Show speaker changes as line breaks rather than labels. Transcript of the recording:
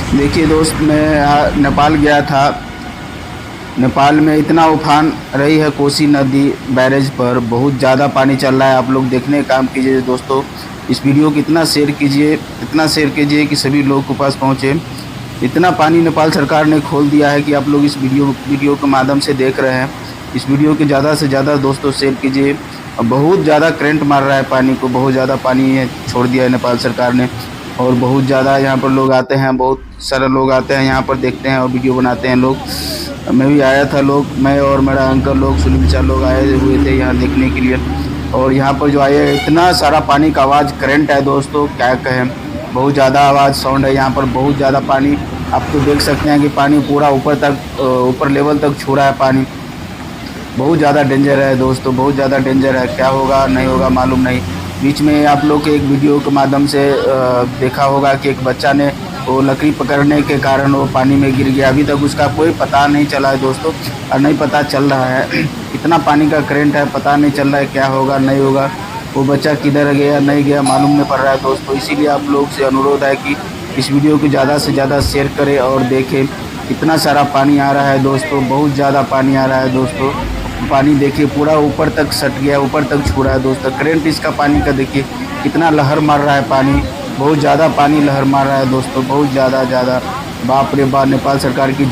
देखिए दोस्त, मैं नेपाल गया था। नेपाल में इतना उफान रही है, कोसी नदी बैरेज पर बहुत ज़्यादा पानी चल रहा है। आप लोग देखने का काम कीजिए दोस्तों। इस वीडियो को इतना शेयर कीजिए कि सभी लोग के पास पहुँचे। इतना पानी नेपाल सरकार ने खोल दिया है कि आप लोग इस वीडियो के माध्यम से देख रहे हैं। इस वीडियो के ज़्यादा से ज़्यादा दोस्तों शेयर कीजिए। बहुत ज़्यादा करंट मार रहा है पानी को, बहुत ज़्यादा पानी छोड़ दिया है नेपाल सरकार ने। और बहुत ज़्यादा यहाँ पर लोग आते हैं, बहुत सारे लोग आते हैं यहाँ पर, देखते हैं और वीडियो बनाते हैं लोग। मैं भी आया था, मैं और मेरा अंकल लोग, सुनील चार लोग आए हुए थे यहाँ देखने के लिए। और यहाँ पर जो आए, इतना सारा पानी का आवाज़, करंट है दोस्तों, क्या कहें। बहुत ज़्यादा आवाज़ साउंड है यहाँ पर, बहुत ज़्यादा पानी। आप तो देख सकते हैं कि पानी पूरा ऊपर लेवल तक छू रहा है पानी। बहुत ज़्यादा डेंजर है दोस्तों, बहुत ज़्यादा डेंजर है। क्या होगा नहीं होगा मालूम नहीं। बीच में आप लोग के एक वीडियो के माध्यम से देखा होगा कि एक बच्चा ने वो लकड़ी पकड़ने के कारण वो पानी में गिर गया। अभी तक उसका कोई पता नहीं चला है दोस्तों, और नहीं पता चल रहा है। इतना पानी का करंट है, पता नहीं चल रहा है क्या होगा नहीं होगा। वो बच्चा किधर गया नहीं गया मालूम नहीं पड़ रहा है दोस्तों। इसीलिए आप लोग से अनुरोध है कि इस वीडियो को ज़्यादा से ज़्यादा शेयर करें और देखें। इतना सारा पानी आ रहा है दोस्तों, बहुत ज़्यादा पानी आ रहा है दोस्तों। पानी देखिए पूरा ऊपर तक सट गया, ऊपर तक छू रहा है दोस्तों। करंट इसका पानी का देखिए कितना लहर मार रहा है पानी, बहुत ज़्यादा पानी लहर मार रहा है दोस्तों, बहुत ज़्यादा बाप रे बाप। नेपाल सरकार की